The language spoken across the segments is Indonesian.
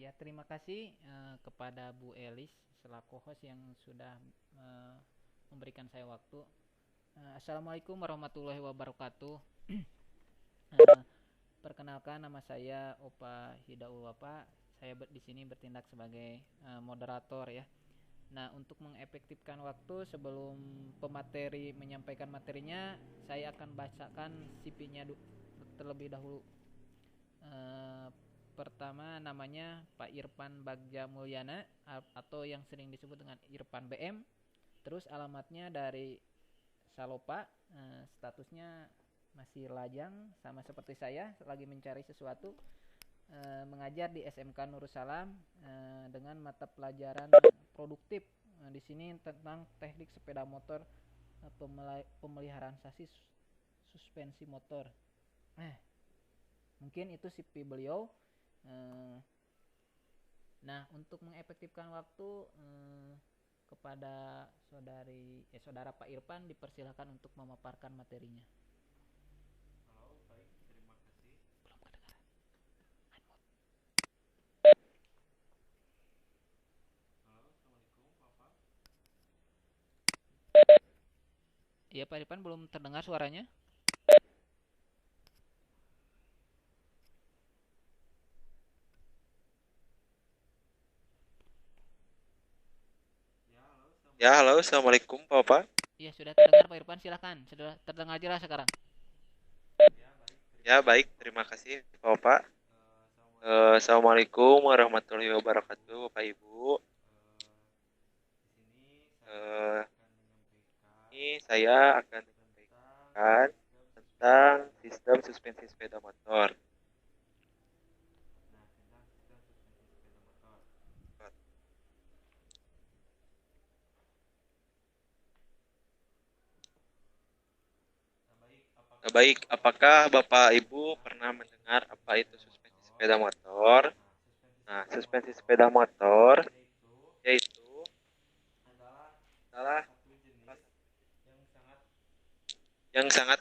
Ya, terima kasih kepada Bu Elis selaku host yang sudah eh, memberikan saya waktu. Assalamualaikum warahmatullahi wabarakatuh. Eh, Perkenalkan nama saya Opa Hidaul Wapa. Saya di sini bertindak sebagai moderator ya. Nah, untuk mengefektifkan waktu sebelum pemateri menyampaikan materinya, saya akan bacakan CV-nya terlebih dahulu. Eh, Pertama namanya Pak Irfan Bagja Mulyana atau yang sering disebut dengan Irfan BM. Terus alamatnya dari Salopa, statusnya masih lajang sama seperti saya lagi mencari sesuatu. Mengajar di SMK Nursalam dengan mata pelajaran produktif. Di sini tentang teknik sepeda motor, pemeliharaan sasis suspensi motor. Eh, Mungkin itu CV beliau. Eh, Nah, untuk mengefektifkan waktu, kepada saudara Pak Irfan dipersilakan untuk memaparkan materinya. Halo, baik, terima kasih. Belum kedengaran. Halo, Assalamualaikum, Bapak. Iya, Pak Irfan belum terdengar suaranya. Ya, halo, Ya, halo, Assalamualaikum. Assalamualaikum, Bapak. Iya, sudah terdengar Pak Irfan, silakan. Sudah terdengar jelas sekarang. Ya, baik, terima Ya, kasih, baik, terima Bapak. kasih, Bapak. Assalamualaikum. Assalamualaikum warahmatullahi wabarakatuh, Bapak Ibu. Di sini saya Eh, akan menyampaikan ini saya akan tentang menyampaikan sistem suspensi tentang sepeda sistem motor. suspensi sepeda motor. Nah, tentang sistem suspensi sepeda motor. Baik, apakah Baik, Bapak Ibu apakah pernah Bapak Ibu mendengar pernah apa itu mendengar suspensi apa itu sepeda suspensi motor? sepeda motor? Nah, suspensi Nah, sepeda suspensi motor sepeda motor yaitu yaitu adalah salah adalah satu salah jenis satu yang sangat yang sangat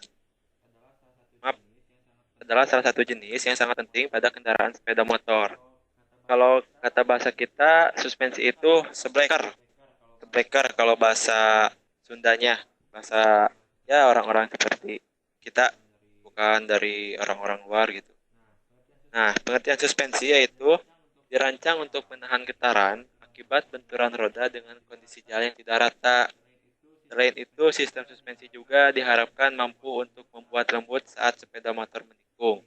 adalah salah satu maaf, jenis yang sangat adalah penting salah satu pada jenis yang kendaraan sangat penting sepeda pada motor. kendaraan sepeda motor. Kalau kata bahasa Kalau kita, kata bahasa kita, suspensi itu suspensi itu sebreker, sebreker. sebreker kalau bahasa Breaker kalau bahasa Sundanya. Sundanya, bahasa Orang-orang ya seperti orang-orang seperti kita, bukan dari bukan orang dari luar. orang-orang luar gitu. Nah, pengertian Nah, suspensi pengertian suspensi yaitu dirancang untuk menahan getaran akibat benturan roda dengan kondisi jalan yang tidak rata. Selain itu, sistem suspensi juga diharapkan mampu untuk membuat lembut saat sepeda motor menikung,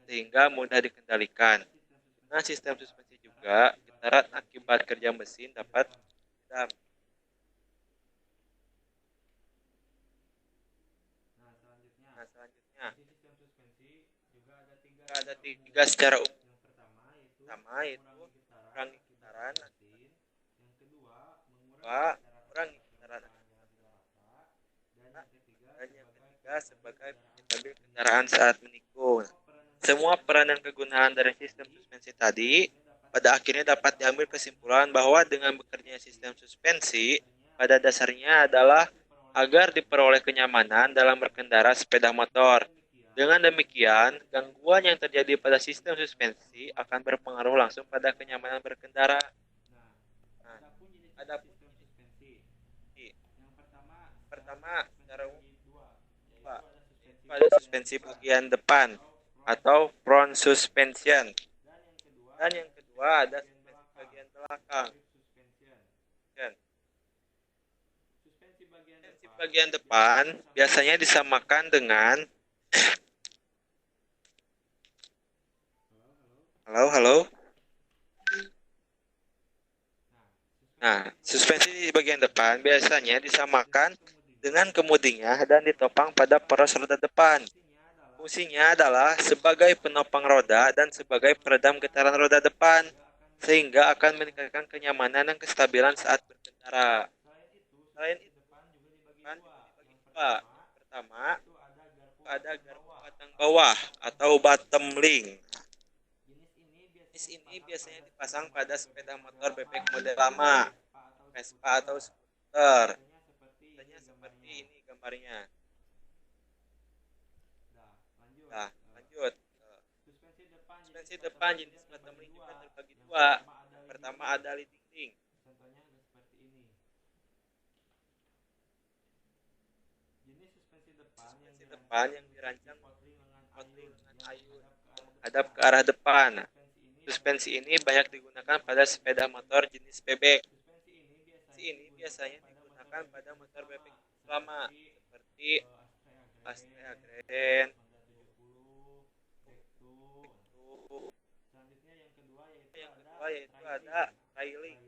sehingga mudah dikendalikan. Nah, sistem suspensi juga getaran akibat kerja mesin dapat diredam. Nah, selanjutnya, Nah, selanjutnya fungsi sistem suspensi juga ada tiga ada secara umum. tiga secara umum. Yang pertama yaitu Pertama yaitu mengurangi getaran mengurangi akibat getaran, kerja mesin. Yang kedua, mengurangi kedua getaran mengurangi akibat getaran permukaan jalan tidak rata. Dan yang ketiga, dan yang sebagai ketiga penstabil sebagai kendaraan saat penstabil kendaraan menikung. saat menikung. Semua peranan Semua kegunaan peran dari dan sistem kegunaan dari suspensi sistem tadi suspensi tadi pada akhirnya dapat dapat diambil kesimpulan bahwa dengan bekerjanya sistem suspensi pada dasarnya adalah agar diperoleh kenyamanan dalam berkendara sepeda motor. Dengan demikian, gangguan yang terjadi pada sistem suspensi akan berpengaruh langsung pada kenyamanan berkendara. Nah, Nah, adapun jenis-jenis adapun sistem suspensi. jenis Yang pertama, secara umum pertama suspensi secara umum dibagi dua, yaitu ada suspensi yaitu ada bagian suspensi depan bagian depan atau front atau front suspension, suspension, dan yang kedua dan ada yang kedua suspensi ada bagian suspensi belakang bagian atau belakang. rear suspension. Dan Suspensi bagian suspensi depan bagian biasanya depan disamakan biasanya dengan disamakan dengan halo halo. halo halo. Nah, suspensi Nah, di bagian suspensi depan di bagian depan biasanya biasanya disamakan disamakan dengan kemudinya dengan dan kemudinya ditopang dan pada ditopang poros roda pada depan. poros roda depan. Fungsinya adalah Fungsinya sebagai adalah penopang sebagai roda penopang roda dan sebagai peredam getaran roda depan, sehingga akan meningkatkan kenyamanan dan kestabilan saat berkendara. Selain itu, Selain suspensi itu, depan juga dibagi depan juga dua. dibagi Yang dua. pertama, Yang pertama, yaitu ada garpu ada batang garpu bawah batang atau bawah bottom atau link. bottom link. Jenis ini Jenis biasanya ini dipasang biasanya pada sepeda dipasang pada motor sepeda bebek model motor lama bebek model lama, seperti Vespa atau Vespa atau skuter. skuter. Biasanya seperti ini Biasanya seperti gambarnya. ini gambarnya. Nah, lanjut. Nah, lanjut. Suspensi depan Suspensi depan jenis bottom link juga terbagi dua. Yang pertama ada leading link. Contohnya seperti ini. Jenis suspensi Depan yang dirancang potling dengan ayun menghadap ke arah depan. Suspensi ini banyak digunakan pada sepeda motor jenis bebek. Suspensi ini biasanya digunakan pada motor bebek lama seperti Astrea Grand. Yang kedua yaitu ada trailing.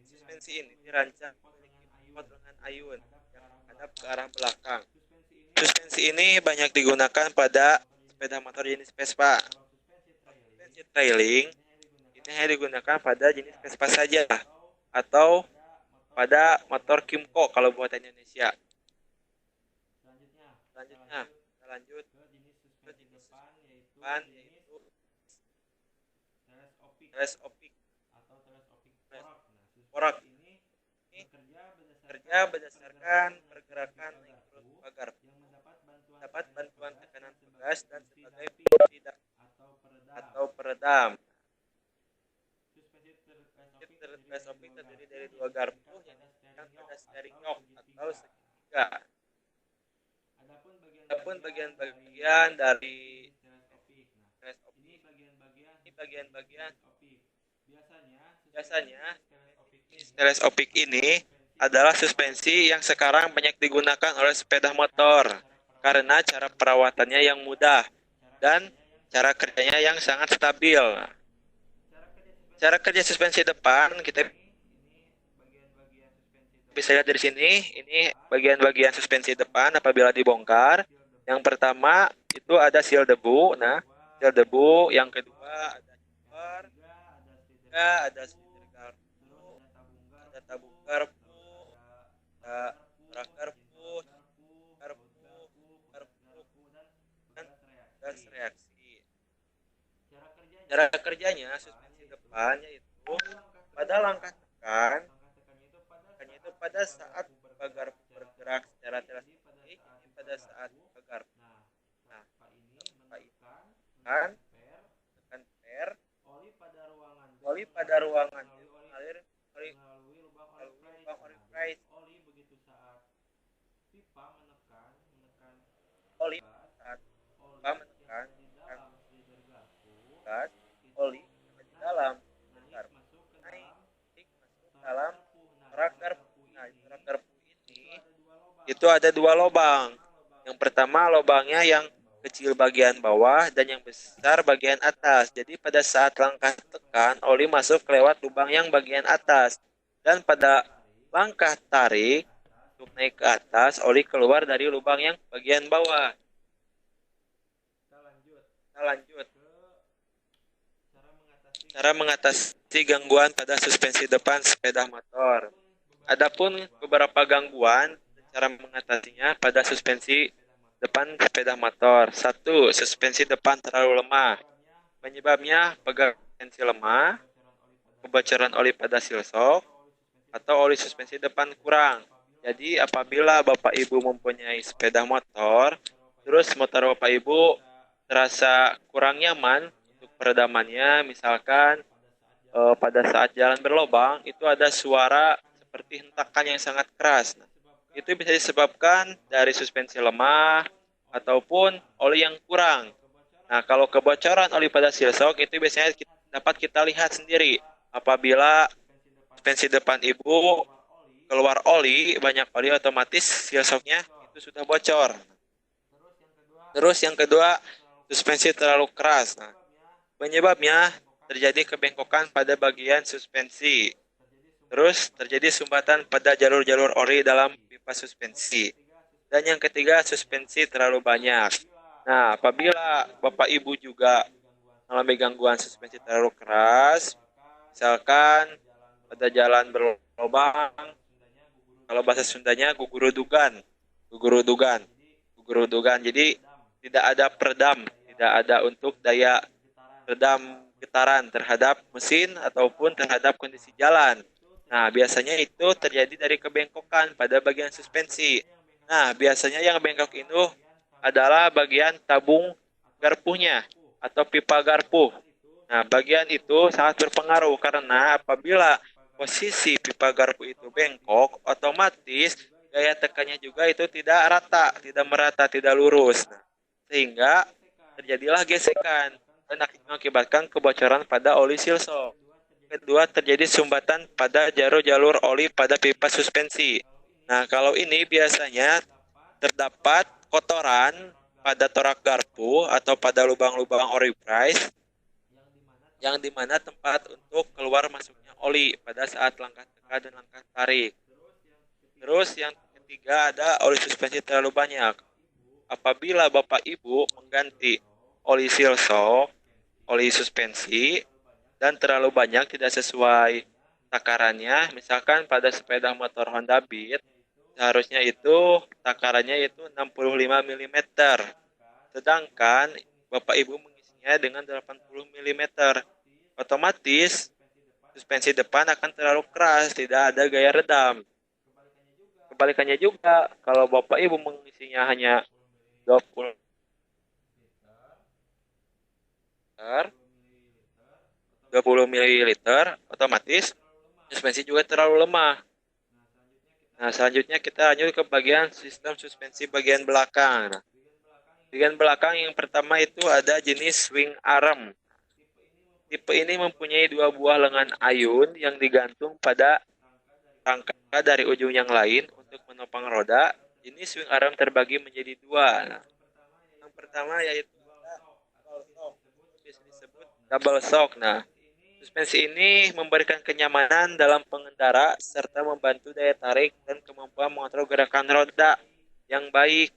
Suspensi ini dirancang memiliki bobot dengan ayun yang menghadap ke arah belakang. Suspensi ini banyak digunakan pada sepeda motor jenis Vespa. Suspensi trailing ini hanya digunakan pada jenis Vespa saja atau pada motor Kimco kalau buatan Indonesia. Selanjutnya kita lanjut ke jenis depan yaitu teleskopik porak. Ini bekerja berdasarkan pergerakan naik turun pagar, dapat bantuan tekanan pegas dan sebagai pengindak atau peredam. Teleskopik terdiri dari dua garpu yang dipasang pada steering yoke atau segitiga. Adapun bagian-bagian dari teleskopik ini bagian-bagian biasanya teleskopik ini adalah suspensi yang sekarang banyak digunakan oleh sepeda motor karena cara perawatannya yang mudah dan cara kerjanya yang sangat stabil. Cara kerja suspensi depan kita bisa lihat dari sini. Ini bagian-bagian suspensi depan apabila dibongkar. Yang pertama itu ada seal debu. Nah, seal debu. Yang kedua ada jumper. Ada silinder garpu, ada tabung garpu, ada garpu, dan gas reaksi. Cara kerjanya suspensi depan yaitu pada langkah tekan itu pada saat pagar bergerak secara teleskopik, ini pada saat pagar. Nah, tekan per, oli pada ruangan mengalir melalui lubang orifice. Oli saat pipa menekan gas, oli di dalam garpu naik masuk dalam corak garpu. Nah, corak garpu ini itu ada dua lubang. Yang pertama lubangnya yang kecil bagian bawah dan yang besar bagian atas. Jadi pada saat langkah tekan, oli masuk lewat lubang yang bagian atas. Dan pada langkah tarik untuk naik ke atas, oli keluar dari lubang yang bagian bawah. Kita lanjut. Cara mengatasi gangguan pada suspensi depan sepeda motor. Adapun beberapa gangguan cara mengatasinya pada suspensi depan sepeda motor. 1. Suspensi depan terlalu lemah. Penyebabnya pegang suspensi lemah, kebocoran oli pada seal shock, atau oli suspensi depan kurang. Jadi apabila Bapak Ibu mempunyai sepeda motor, terus motor Bapak Ibu terasa kurang nyaman untuk peredamannya, misalkan pada saat jalan berlobang, itu ada suara seperti hentakan yang sangat keras. Nah, itu bisa disebabkan dari suspensi lemah ataupun oli yang kurang. Nah, kalau kebocoran oli pada seal shock itu biasanya dapat kita lihat sendiri. Apabila suspensi depan Ibu keluar oli, banyak oli, otomatis seal shock-nya itu sudah bocor. Terus yang kedua, suspensi terlalu keras. Nah, penyebabnya terjadi kebengkokan pada bagian suspensi. Terus terjadi sumbatan pada jalur-jalur oli dalam pipa suspensi. Dan yang ketiga, suspensi terlalu banyak. Nah, apabila Bapak Ibu juga mengalami gangguan suspensi terlalu keras, misalkan pada jalan berlobang, kalau bahasa Sundanya gugurudugan. Jadi tidak ada peredam, tidak ada untuk daya redam getaran terhadap mesin ataupun terhadap kondisi jalan. Nah, biasanya itu terjadi dari kebengkokan pada bagian suspensi. Nah, biasanya yang bengkok itu adalah bagian tabung garpunya. atau pipa garpu. Nah, bagian itu sangat berpengaruh karena apabila posisi pipa garpu itu bengkok, otomatis gaya tekannya juga itu tidak rata, tidak merata, tidak lurus. Nah, sehingga terjadilah gesekan dan mengakibatkan kebocoran pada oli seal shock. Kedua, terjadi sumbatan pada jalur-jalur oli pada pipa suspensi. Nah, kalau ini biasanya terdapat kotoran pada torak garpu atau pada lubang-lubang orifice yang dimana tempat untuk keluar masuknya oli pada saat langkah tekan dan langkah tarik. Terus yang ketiga ada oli suspensi terlalu banyak. Apabila Bapak Ibu mengganti oli seal shock, oli suspensi, dan terlalu banyak tidak sesuai takarannya, misalkan pada sepeda motor Honda Beat, seharusnya itu takarannya itu 65 mm. Sedangkan Bapak Ibu mengisinya dengan 80 mm. Otomatis suspensi depan akan terlalu keras, tidak ada gaya redam. Kebalikannya juga, kalau Bapak Ibu mengisinya hanya 20 ml, otomatis suspensi juga terlalu lemah. Nah, selanjutnya kita lanjut ke bagian sistem suspensi bagian belakang. Nah, bagian belakang yang pertama itu ada jenis swing arm. Tipe ini mempunyai dua buah lengan ayun yang digantung pada rangka dari ujung yang lain untuk menopang roda. Jenis swing arm terbagi menjadi dua. Nah, yang pertama yaitu disebut double shock. Nah, suspensi ini memberikan kenyamanan dalam pengendara serta membantu daya tarik dan kemampuan mengontrol gerakan roda yang baik.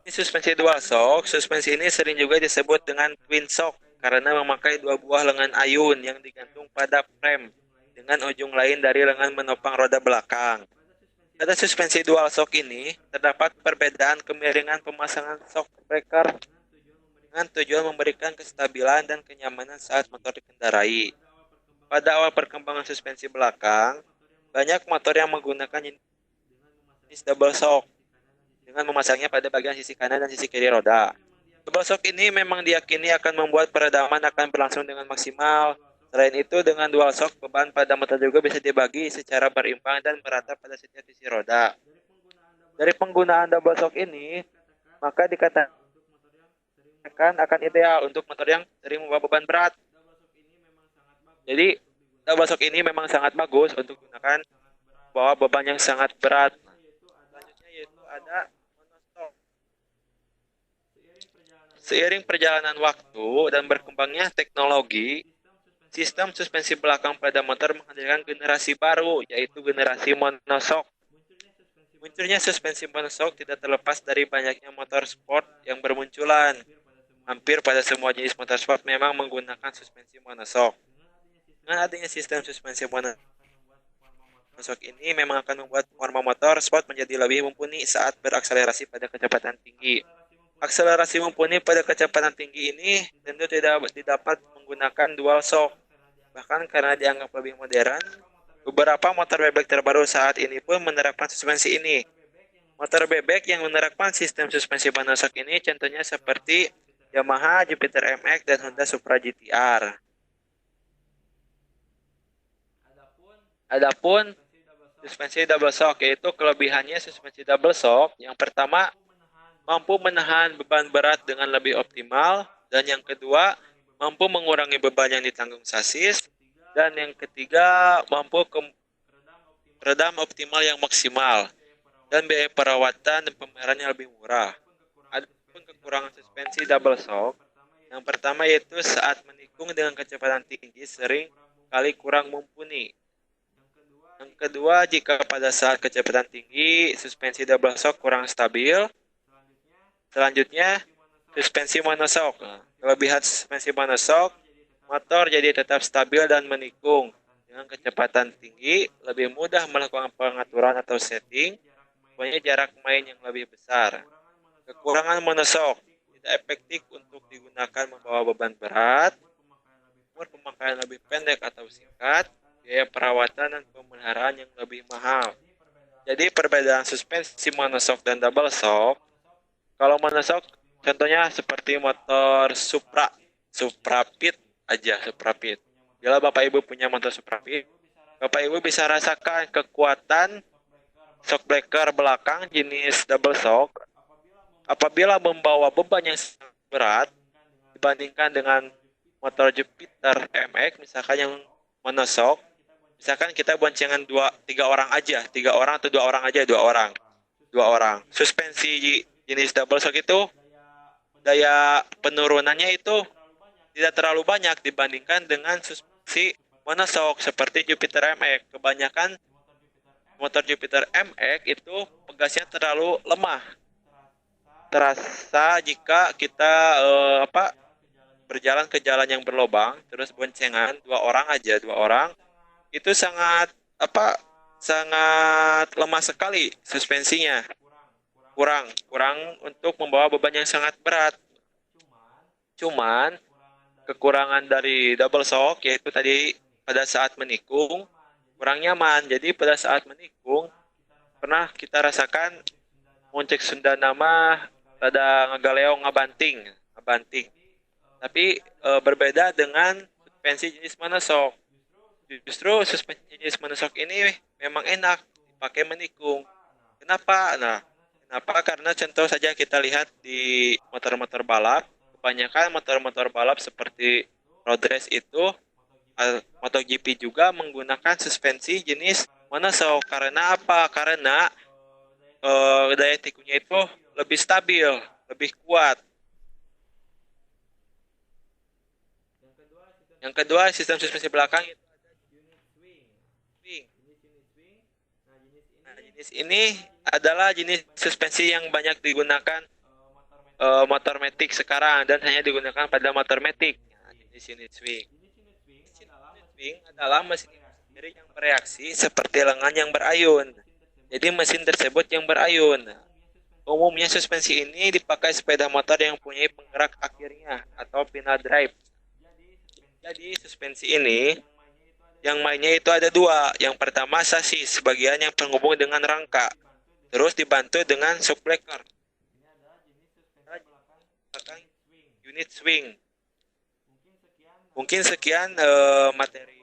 Ini suspensi dual shock. Suspensi ini sering juga disebut dengan twin shock karena memakai dua buah lengan ayun yang digantung pada frame dengan ujung lain dari lengan menopang roda belakang. Pada suspensi dual shock ini terdapat perbedaan kemiringan pemasangan shock breaker dengan tujuan memberikan kestabilan dan kenyamanan saat motor dikendarai. Pada awal perkembangan suspensi belakang, banyak motor yang menggunakan jenis double shock dengan memasangnya pada bagian sisi kanan dan sisi kiri roda. Double shock ini memang diyakini akan membuat peredaman akan berlangsung dengan maksimal. Selain itu, dengan dual shock, beban pada motor juga bisa dibagi secara berimbang dan merata pada setiap sisi roda. Dari penggunaan double shock ini, maka dikatakan akan ideal untuk motor yang sering membawa beban berat. Jadi, double shock ini memang sangat bagus untuk digunakan bawa beban yang sangat berat. Selanjutnya yaitu ada monoshock. Seiring perjalanan waktu dan berkembangnya teknologi, sistem suspensi belakang pada motor menghadirkan generasi baru, yaitu generasi monoshock. Munculnya suspensi monoshock tidak terlepas dari banyaknya motor sport yang bermunculan. Hampir pada semua jenis motor sport memang menggunakan suspensi monoshock. Dengan adanya sistem suspensi monoshock ini memang akan membuat performa motor sport menjadi lebih mumpuni saat berakselerasi pada kecepatan tinggi. Akselerasi mumpuni pada kecepatan tinggi ini tentu tidak dapat menggunakan dual shock. Bahkan karena dianggap lebih modern, beberapa motor bebek terbaru saat ini pun menerapkan suspensi ini. Motor bebek yang menerapkan sistem suspensi monoshock ini contohnya seperti Yamaha Jupiter MX dan Honda Supra GTR. Adapun suspensi double shock, yaitu kelebihannya suspensi double shock. Yang pertama, mampu menahan beban berat dengan lebih optimal, dan yang kedua, mampu mengurangi beban yang ditanggung sasis, dan yang ketiga, mampu redam optimal yang maksimal, dan biaya perawatan dan pemeliharaan yang lebih murah. Adapun kekurangan suspensi double shock, yang pertama yaitu saat menikung dengan kecepatan tinggi sering kali kurang mumpuni. Yang kedua, jika pada saat kecepatan tinggi, suspensi double shock kurang stabil. Selanjutnya, suspensi monoshock. Kelebihan suspensi monoshock, motor jadi tetap stabil dan menikung. Dengan kecepatan tinggi, lebih mudah melakukan pengaturan atau setting, punya jarak main yang lebih besar. Kekurangan monoshock, tidak efektif untuk digunakan membawa beban berat, umur pemakaian lebih pendek atau singkat, biaya perawatan dan pemeliharaan yang lebih mahal. Jadi perbedaan suspensi monoshock dan double shock, kalau monoshock Contohnya seperti motor Supra Pit aja, Supra Pit. Bila Bapak Ibu punya motor Supra Pit, Bapak Ibu bisa rasakan kekuatan shock breaker belakang jenis double shock apabila membawa beban yang sangat berat dibandingkan dengan motor Jupiter MX misalkan yang monoshock. Misalkan kita boncengan tiga orang aja, tiga orang atau dua orang aja, dua orang. Suspensi jenis double shock itu daya penurunannya itu tidak terlalu banyak dibandingkan dengan suspensi monoshock seperti Jupiter MX. Kebanyakan motor Jupiter MX itu pegasnya terlalu lemah. Terasa jika kita berjalan ke jalan yang berlobang, terus boncengan dua orang itu sangat lemah sekali suspensinya. Kurang untuk membawa beban yang sangat berat. Cuman kekurangan dari double shock yaitu tadi pada saat menikung kurang nyaman. Jadi pada saat menikung pernah kita rasakan moncek Sunda nama pada ngagaleo ngabanting. Tapi berbeda dengan suspensi jenis monoshock. Justru suspensi jenis monoshock ini memang enak dipakai menikung. Kenapa? Karena contoh saja kita lihat di motor-motor balap, kebanyakan motor-motor balap seperti road race itu, MotoGP juga menggunakan suspensi jenis monoshock. Karena apa? Karena daya tikungnya itu lebih stabil, lebih kuat. Yang kedua, sistem suspensi belakang itu ada unit swing. Nah, jenis ini adalah jenis suspensi yang banyak digunakan motor matic sekarang dan hanya digunakan pada motor matic. Nah, jenis unit swing. Unit swing adalah mesin sendiri yang bereaksi seperti lengan yang berayun. Jadi mesin tersebut yang berayun. Umumnya suspensi ini dipakai sepeda motor yang punya penggerak akhirnya atau pinna drive. Jadi suspensi ini yang mainnya itu ada dua. Yang pertama sasis, bagian yang penghubung dengan rangka. Terus dibantu dengan shock breaker. Unit swing. Mungkin sekian materi.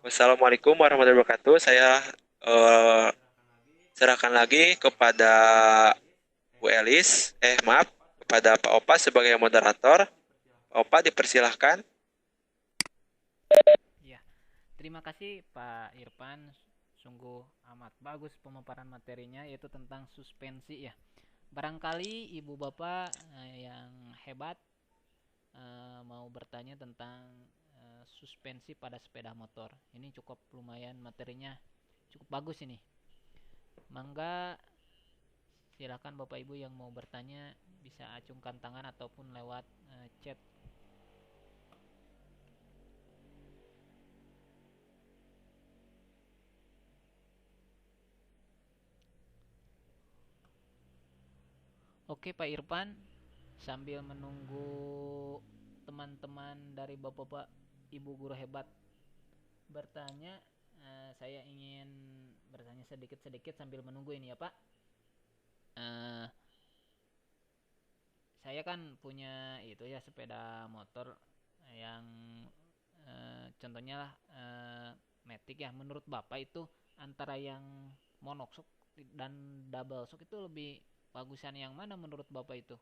Wassalamualaikum warahmatullahi wabarakatuh. Saya serahkan lagi kepada Bu Elis. Kepada Pak Opa sebagai moderator. Opa dipersilahkan. Ya, terima kasih Pak Irfan. Sungguh amat bagus pemaparan materinya yaitu tentang suspensi ya. Barangkali ibu bapak yang hebat mau bertanya tentang suspensi pada sepeda motor. Ini cukup lumayan materinya, cukup bagus ini. Mangga silakan bapak ibu yang mau bertanya bisa acungkan tangan ataupun lewat chat. Oke Pak Irfan, sambil menunggu teman-teman dari bapak-bapak ibu guru hebat bertanya, saya ingin bertanya sedikit-sedikit sambil menunggu ini ya Pak. Saya kan punya itu ya sepeda motor yang contohnya matic ya. Menurut bapak itu antara yang monoshock dan double shock itu lebih bagusan yang mana menurut bapak itu?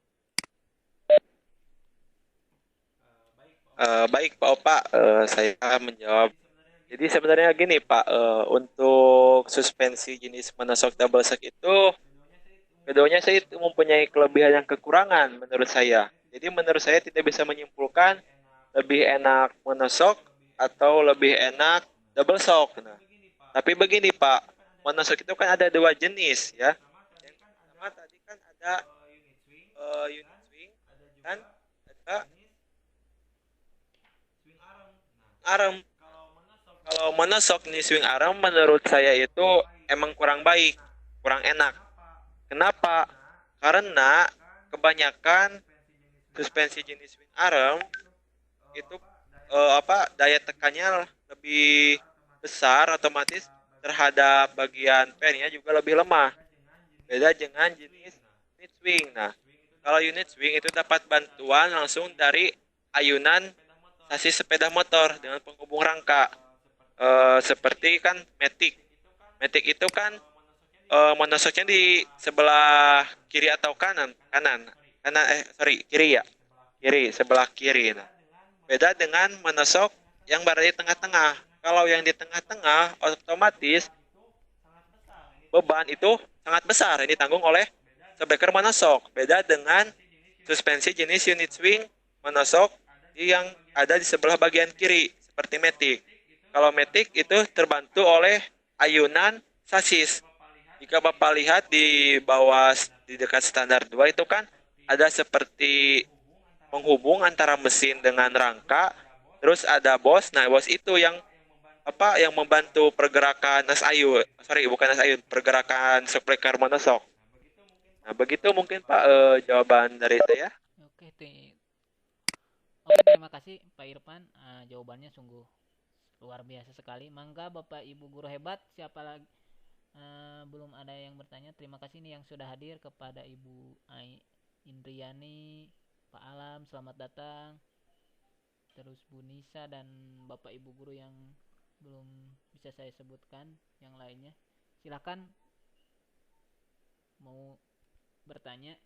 Baik Pak Opa, saya menjawab. Jadi sebenarnya gini Pak, untuk suspensi jenis monoshock double shock itu keduanya saya mempunyai kelebihan dan kekurangan menurut saya. Jadi menurut saya tidak bisa menyimpulkan lebih enak monoshock atau lebih enak double shock. Nah, tapi begini Pak, monoshock itu kan ada dua jenis ya. Yang pertama tadi kan ada unit swing dan ada arm. Kalau monoshock nih swing arm menurut saya itu emang kurang baik, kurang enak. Kenapa? Karena kebanyakan suspensi jenis swing arm itu daya tekannya lebih besar, otomatis terhadap bagian pennya juga lebih lemah. Beda dengan jenis unit swing. Nah, kalau unit swing itu dapat bantuan langsung dari ayunan sasis sepeda motor dengan penghubung rangka. Seperti kan matic. Matic itu kan monosoknya di sebelah kiri atau kanan? Kanan, sorry, kiri ya. Kiri, sebelah kiri. Nah, beda dengan monosok yang berada di tengah-tengah. Kalau yang di tengah-tengah otomatis beban itu sangat besar yang ditanggung oleh shockbreaker monosok. Beda dengan suspensi jenis unit swing monosok yang ada di sebelah bagian kiri seperti matic. Kalau matic itu terbantu oleh ayunan sasis. Jika Bapak lihat di bawah di dekat standar 2 itu kan ada seperti penghubung antara mesin dengan rangka, terus ada bos. Nah, bos itu yang yang membantu pergerakan nas ayun. Sorry, bukan nas ayun, pergerakan shockbreaker monosok. Nah, begitu mungkin Pak jawaban dari saya. Oke, oke, terima kasih Pak Irfan. Jawabannya sungguh luar biasa sekali. Mangga Bapak Ibu guru hebat, siapa lagi? Belum ada yang bertanya. Terima kasih nih yang sudah hadir, kepada Ibu Indriani, Pak Alam, selamat datang. Terus Bu Nisa dan Bapak Ibu guru yang belum bisa saya sebutkan yang lainnya. Silakan mau bertanya.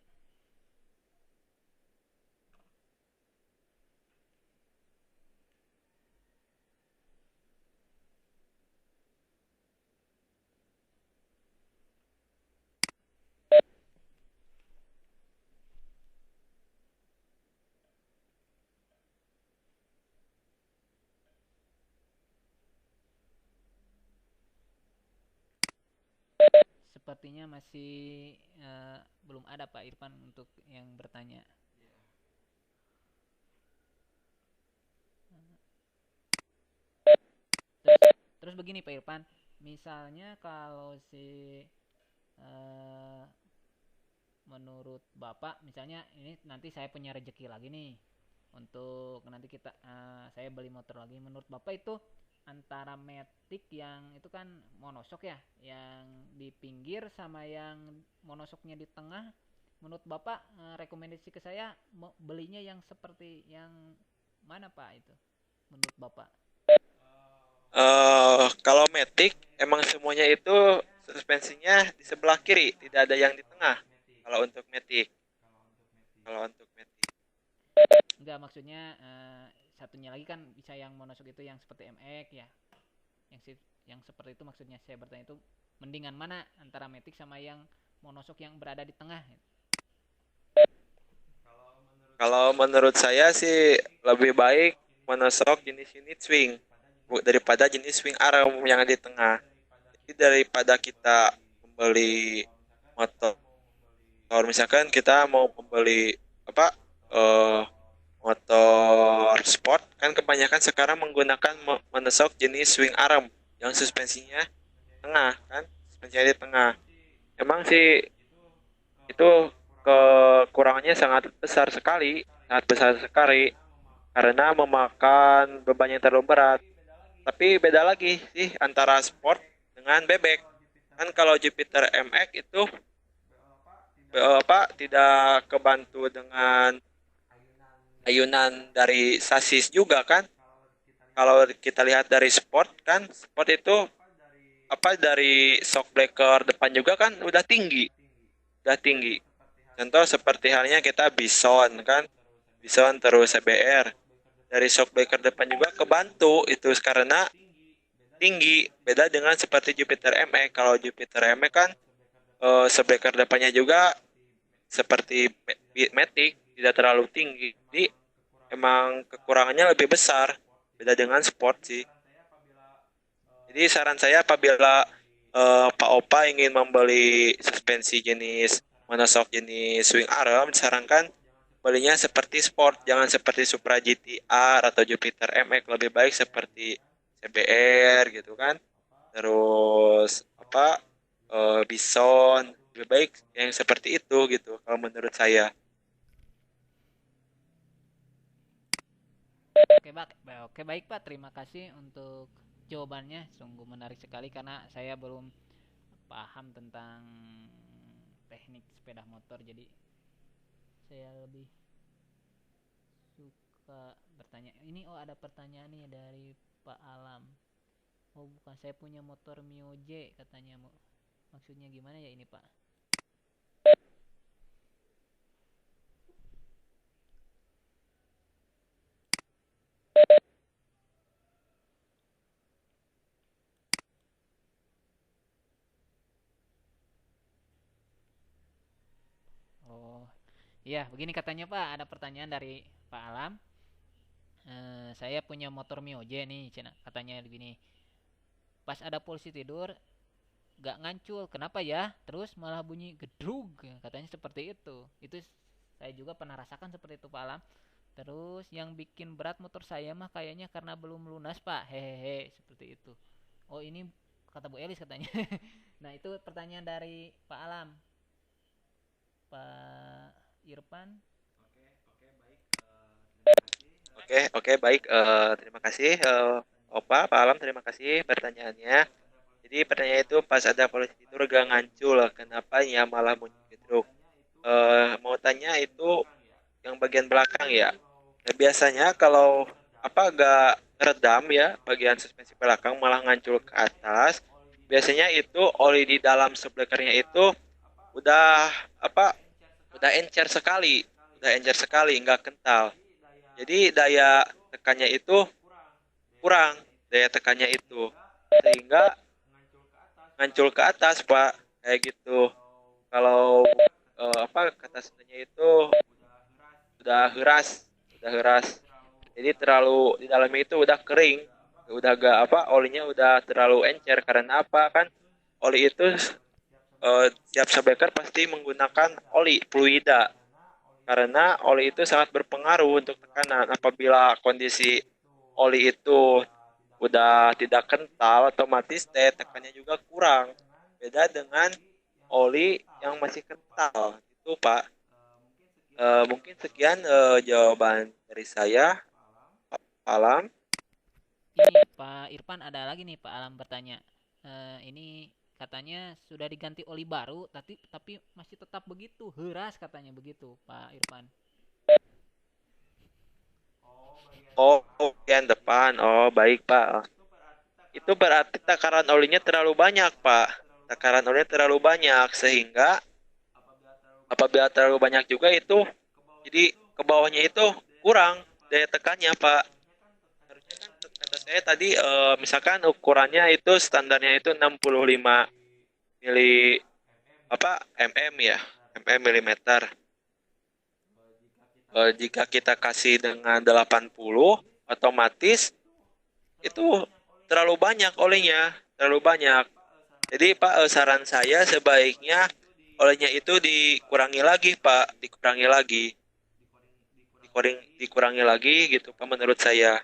Sepertinya masih belum ada Pak Irfan untuk yang bertanya. Terus begini Pak Irfan, misalnya kalau eh, menurut Bapak, misalnya ini nanti saya punya rezeki lagi nih untuk nanti saya beli motor lagi. Menurut Bapak itu antara Matic yang itu kan monosok ya, yang di pinggir sama yang monosoknya di tengah, menurut Bapak rekomendasi ke saya belinya yang seperti yang mana Pak itu menurut Bapak? Kalau matic emang semuanya itu suspensinya di sebelah kiri, tidak ada yang di tengah. Kalau untuk matic, kalau untuk matic. Enggak, maksudnya satunya lagi kan bisa yang monosok itu yang seperti MX ya, yang yang seperti itu maksudnya saya bertanya itu mendingan mana antara Matic sama yang monosok yang berada di tengah. Kalau menurut saya sih lebih baik monosok jenis unit swing daripada jenis swing arm yang di tengah. Jadi daripada kita membeli motor, misalkan kita mau membeli apa motor sport kan kebanyakan sekarang menggunakan monosok jenis swing arm yang suspensinya tengah kan, suspensinya di tengah. Emang sih itu kekurangannya sangat besar sekali karena memakan beban yang terlalu berat. Tapi beda lagi sih antara sport dengan bebek. Kan kalau Jupiter MX itu tidak kebantu dengan ayunan dari sasis juga kan. Kalau kita lihat dari sport kan, sport itu dari shockbreaker depan juga kan udah tinggi. Contoh seperti halnya kita Bison kan, Bison terus CBR. Dari shockbreaker depan juga kebantu itu karena tinggi. Beda dengan seperti Jupiter MX. Kalau Jupiter MX kan shockbreaker depannya juga seperti Matic, tidak terlalu tinggi. Jadi emang kekurangannya lebih besar. Beda dengan sport sih. Jadi saran saya apabila Pak Opa ingin membeli suspensi jenis monosok jenis swing arm, disarankan belinya seperti sport, jangan seperti Supra GTR atau Jupiter MX. Lebih baik seperti CBR gitu kan. Terus Bison, lebih baik yang seperti itu gitu kalau menurut saya. Oke baik Pak, terima kasih untuk jawabannya, sungguh menarik sekali karena saya belum paham tentang teknik sepeda motor, jadi saya lebih suka bertanya. Ini ada pertanyaan nih dari Pak Alam. Oh bukan, saya punya motor Mio J katanya. Maksudnya gimana ya ini Pak? Oh iya, begini katanya Pak, ada pertanyaan dari Pak Alam. Saya punya motor Mio J nih, katanya begini. Pas ada polisi tidur, gak ngancul, kenapa ya? Terus malah bunyi gedrug, katanya seperti itu. Itu saya juga pernah rasakan seperti itu Pak Alam. Terus yang bikin berat motor saya mah kayaknya karena belum lunas Pak, hehehe, seperti itu. Oh ini kata Bu Elis katanya. Nah itu pertanyaan dari Pak Alam. Pak Irfan. Oke, baik. Terima kasih, Opa, Pak Alam, terima kasih pertanyaannya. Jadi pertanyaan itu pas ada polisi tidur gak ngancul, kenapa ya malah muncul gedruk? Mau tanya itu yang bagian belakang ya. Nah, biasanya kalau gak redam ya bagian suspensi belakang malah ngancul ke atas. Biasanya itu oli di dalam sublekernya itu udah udah encer sekali, nggak kental. Jadi daya tekannya itu kurang, daya tekannya itu sehingga ngancul ke atas Pak, kayak gitu. Kalau kata sebenarnya itu udah heras, udah heras. Jadi terlalu di dalamnya itu udah kering, udah gak olinya udah terlalu encer. Karena apa kan oli itu tiap subleker pasti menggunakan oli fluida, karena oli itu sangat berpengaruh untuk tekanan. Apabila kondisi oli itu udah tidak kental, otomatis daya tekannya juga kurang. Beda dengan oli yang masih kental. Itu Pak. Mungkin sekian jawaban dari saya, Pak Alam. Ini Pak Irfan, ada lagi nih Pak Alam bertanya. Ini katanya sudah diganti oli baru, tapi masih tetap begitu heras katanya begitu Pak Irfan. Oh, bagian depan. Oh, baik Pak. Itu berarti takaran olinya terlalu banyak Pak. Takaran olinya terlalu banyak sehingga apabila terlalu banyak juga itu jadi ke bawahnya itu kurang daya tekannya Pak. Harusnya kan kata saya tadi misalkan ukurannya itu standarnya itu 65 mili mm ya, milimeter. Jika kita kasih dengan 80 otomatis itu terlalu banyak olinya, terlalu banyak. Jadi Pak, saran saya sebaiknya olinya itu dikurangi lagi Pak, dikurangi lagi gitu Pak menurut saya.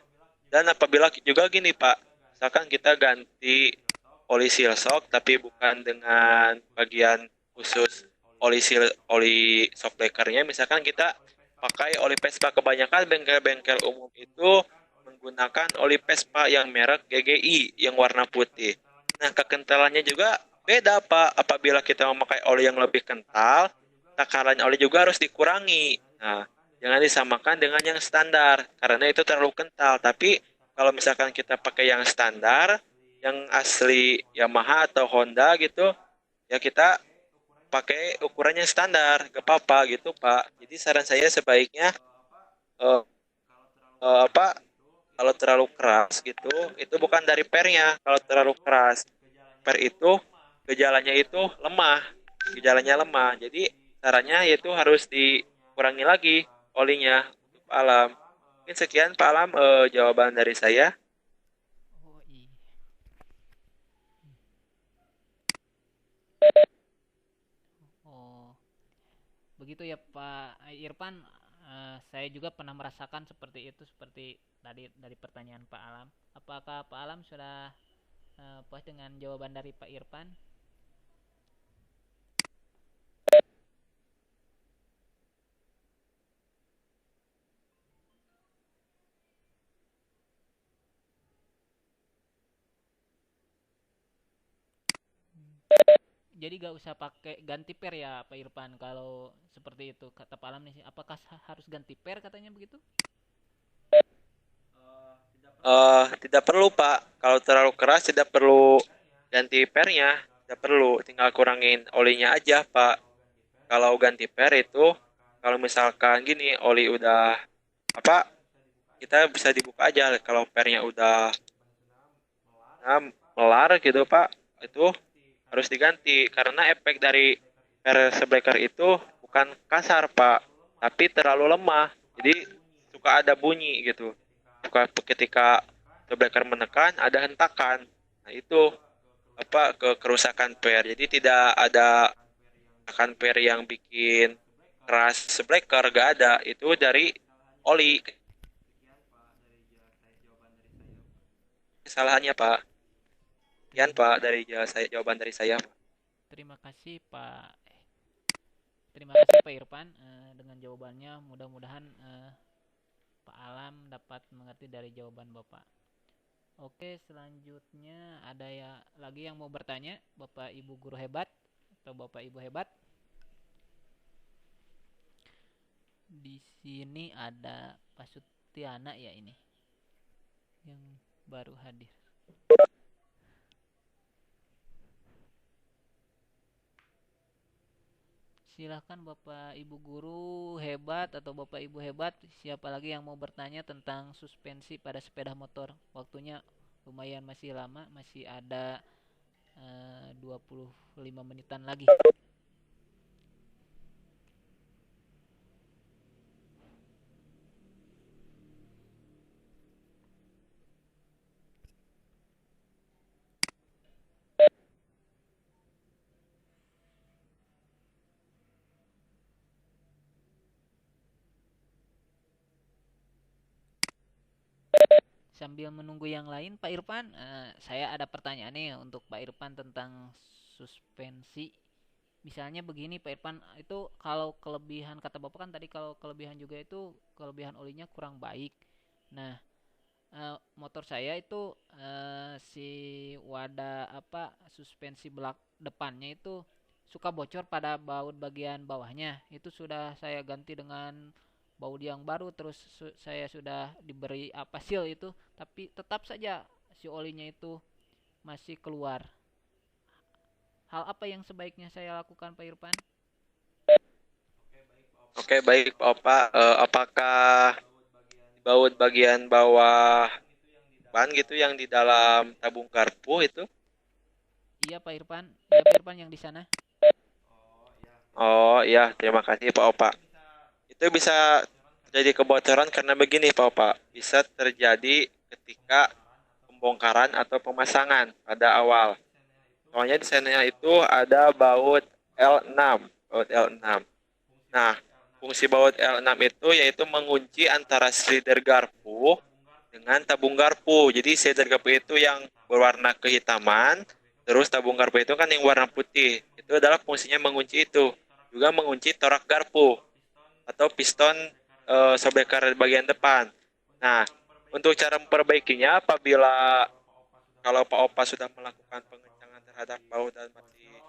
Dan apabila juga gini Pak, misalkan kita ganti oli seal shock tapi bukan dengan bagian khusus oli shock breakernya, misalkan kita pakai oli Vespa. Kebanyakan bengkel-bengkel umum itu menggunakan oli Vespa yang merek GGI yang warna putih. Nah, kekentalannya juga beda Pak. Apabila kita memakai oli yang lebih kental, takaran oli juga harus dikurangi. Nah, jangan disamakan dengan yang standar karena itu terlalu kental. Tapi kalau misalkan kita pakai yang standar, yang asli Yamaha atau Honda gitu, ya kita pakai ukurannya standar, gak apa-apa gitu Pak. Jadi saran saya sebaiknya eh, kalau terlalu keras gitu, itu bukan dari pernya. Kalau terlalu keras, per itu gejalanya lemah. Jadi caranya yaitu harus dikurangi lagi olinya untuk Pak Alam. Mungkin sekian Pak Alam jawaban dari saya. Oh iya. Oh begitu ya Pak Irfan. Saya juga pernah merasakan seperti itu, seperti tadi dari pertanyaan Pak Alam. Apakah Pak Alam sudah puas dengan jawaban dari Pak Irfan? jadi gak usah pakai ganti per ya Pak Irfan kalau seperti itu kata Pak Alam nih. Apakah harus ganti per katanya begitu? Tidak perlu Pak. Kalau terlalu keras tidak perlu ganti pernya, tidak perlu. Tinggal kurangin olinya aja Pak. Kalau ganti per itu, kalau misalkan gini oli udah apa, kita bisa dibuka aja. Kalau pernya udah melar gitu Pak, itu harus diganti karena efek dari per sebreaker itu bukan kasar Pak, tapi terlalu lemah. Jadi suka ada bunyi gitu. Suka ketika sebreaker menekan ada hentakan. Nah, itu apa kerusakan per. Jadi tidak ada hentakan per yang bikin keras sebreaker, gak ada. Itu dari oli. Kesalahannya Pak. Sekian Pak dari jawaban dari saya. Terima kasih Pak. Terima kasih Pak Irfan dengan jawabannya. Mudah-mudahan Pak Alam dapat mengerti dari jawaban Bapak. Oke, selanjutnya ada ya lagi yang mau bertanya, Bapak Ibu guru hebat atau Bapak Ibu hebat? Di sini ada Pak Sutiana ya ini yang baru hadir. Silahkan Bapak Ibu guru hebat atau Bapak Ibu hebat, siapa lagi yang mau bertanya tentang suspensi pada sepeda motor? Waktunya lumayan masih lama, masih ada 25 menitan lagi. Sambil menunggu yang lain, Pak Irfan, saya ada pertanyaan nih untuk Pak Irfan tentang suspensi. Misalnya begini Pak Irfan, itu kalau kelebihan kata Bapak kan tadi kalau kelebihan juga itu kelebihan olinya kurang baik. Nah, motor saya itu si wadah apa suspensi belak depannya itu suka bocor pada baut bagian bawahnya. Itu sudah saya ganti dengan baut yang baru, terus saya sudah diberi apa seal itu, tapi tetap saja si olinya itu masih keluar. Hal apa yang sebaiknya saya lakukan Pak Irfan? Oke, baik Pak Opa. Apakah baut bagian bawah ban gitu yang di dalam tabung garpu itu? Iya Pak Irfan, iya Pak Irfan yang di sana. Oh iya, terima kasih Pak Opa. Itu bisa terjadi kebocoran karena begini Pak Opa. Bisa terjadi ketika pembongkaran atau pemasangan pada awal. Soalnya di sana itu ada baut L6, baut L6. Nah, fungsi baut L6 itu yaitu mengunci antara silinder garpu dengan tabung garpu. Jadi silinder garpu itu yang berwarna kehitaman, terus tabung garpu itu kan yang warna putih. Itu adalah fungsinya mengunci itu. Juga mengunci torak garpu atau piston shockbreaker bagian depan. Nah, untuk cara memperbaikinya apabila kalau Pak Opa sudah melakukan pengencangan terhadap baut dan masih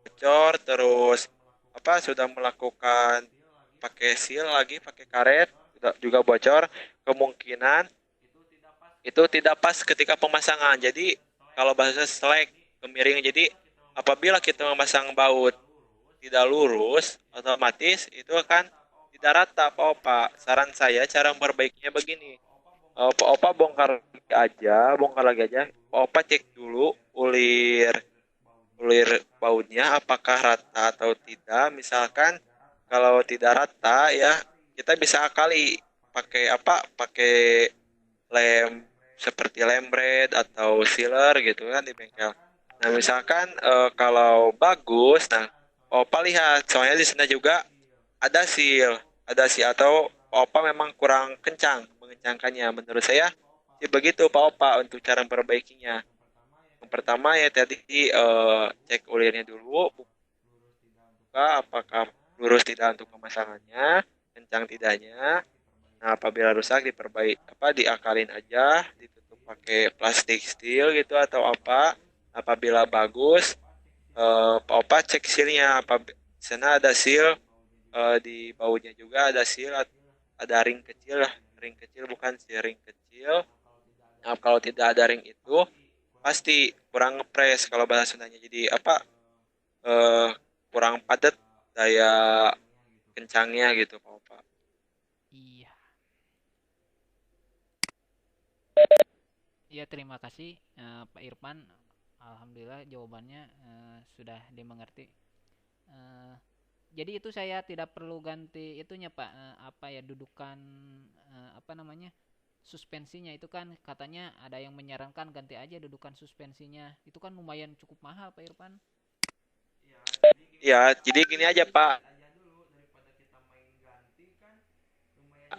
bocor, terus apa sudah melakukan pakai seal lagi, pakai karet juga bocor, kemungkinan itu tidak pas ketika pemasangan. Jadi kalau bahasa selek kemiring. Jadi apabila kita memasang baut tidak lurus, otomatis itu akan tidak rata Pak Opa. Saran saya cara memperbaikinya begini. Pak Opa bongkar lagi aja. Pak Opa cek dulu ulir bautnya apakah rata atau tidak. Misalkan kalau tidak rata ya kita bisa akali pakai apa? Pakai lem seperti lem red atau sealer gitu kan di bengkel. Nah, misalkan kalau bagus, nah Opa lihat, soalnya di sana juga ada seal atau Opa memang kurang kencang mengencangkannya. Menurut saya sih begitu Pak Opa untuk cara memperbaikinya. Yang pertama ya tadi cek ulirnya dulu, buka apakah lurus tidak untuk pemasangannya, kencang tidaknya. Nah, apabila rusak diakalin aja, ditutup pakai plastik steel gitu atau apa. Apabila bagus, Pak Opa cek sealnya apa di sana ada seal, di bautnya juga ada seal, ada ring kecil lah, ring kecil bukan sih, ring kecil. Nah, kalau tidak ada ring itu pasti kurang ngepres kalau bahasa Sundanya. Jadi apa, eh, kurang padat daya kencangnya gitu Pak Opa. Iya. Iya, terima kasih Pak Irfan. Alhamdulillah jawabannya sudah dimengerti. Eh, jadi itu saya tidak perlu ganti itunya Pak, apa ya, dudukan, apa namanya, suspensinya itu kan katanya ada yang menyarankan ganti aja dudukan suspensinya. Itu kan lumayan cukup mahal Pak Irfan. Ya, jadi gini aja Pak,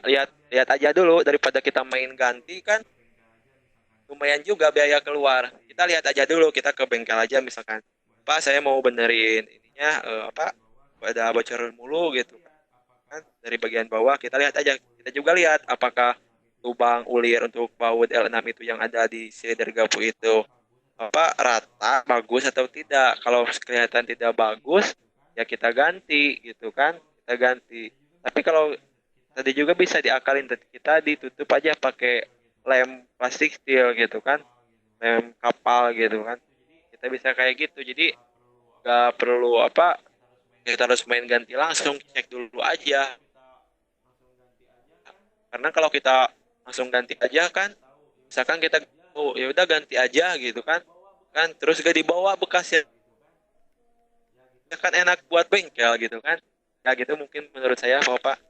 lihat lihat aja dulu daripada kita main ganti kan lumayan juga biaya keluar. Kita lihat aja dulu, kita ke bengkel aja misalkan. Pak, saya mau benerin ininya, apa, ada bocor mulu gitu kan dari bagian bawah. Kita lihat aja. Kita juga lihat apakah lubang ulir untuk baut L6 itu yang ada di silinder gapu itu apa rata bagus atau tidak. Kalau kelihatan tidak bagus, ya kita ganti gitu kan. Kita ganti. Tapi kalau tadi juga bisa diakalin, kita ditutup aja pakai lem plastik steel gitu kan, lem kapal gitu kan, kita bisa kayak gitu. Jadi nggak perlu apa kita harus main ganti, langsung cek dulu aja. Karena kalau kita langsung ganti aja kan, misalkan kita oh ya udah ganti aja gitu kan, kan terus gak dibawa bekasnya, ya kan enak buat bengkel gitu kan. Ya gitu mungkin menurut saya Bapak.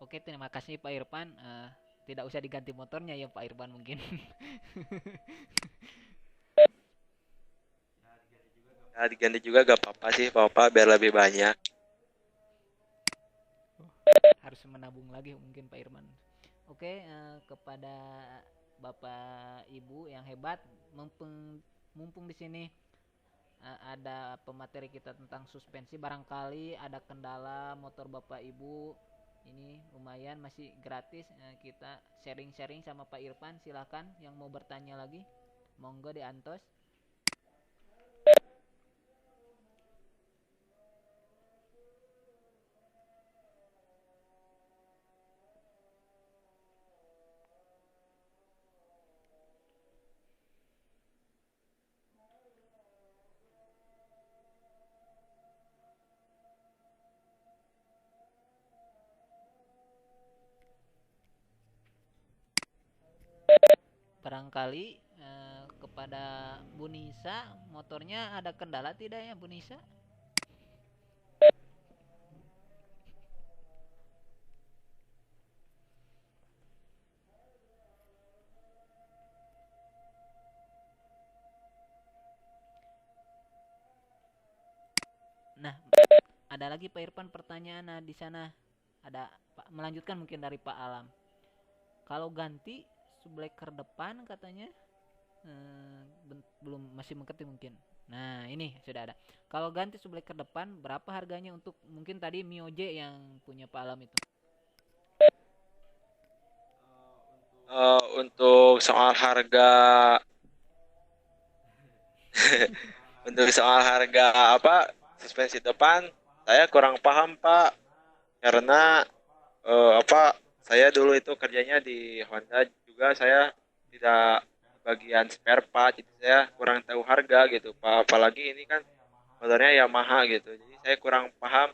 Oke, terima kasih Pak Irfan. Tidak usah diganti motornya ya Pak Irfan mungkin. Ya, diganti juga gak apa-apa sih Bapak biar lebih banyak. Harus menabung lagi mungkin Pak Irfan. Oke, kepada Bapak Ibu yang hebat, mumpung mumpung di sini ada pemateri kita tentang suspensi, barangkali ada kendala motor Bapak Ibu ini lumayan masih gratis, kita sharing-sharing sama Pak Irfan. Silahkan yang mau bertanya lagi, monggo di Antos. Barangkali kepada Bu Nisa, motornya ada kendala tidak ya Bu Nisa? Nah, ada lagi Pak Irfan pertanyaan, nah di sana ada Pak, melanjutkan mungkin dari Pak Alam. Kalau ganti subleker depan katanya belum, masih mengerti mungkin. Nah, ini sudah ada. Kalau ganti subleker depan berapa harganya untuk mungkin tadi Mio J yang punya Pak Alam itu? Untuk soal harga untuk soal harga apa suspensi depan saya kurang paham Pak, karena apa saya dulu itu kerjanya di Honda juga, saya tidak di bagian spare part, jadi saya kurang tahu harga gitu Pak, apalagi ini kan motornya Yamaha gitu, jadi saya kurang paham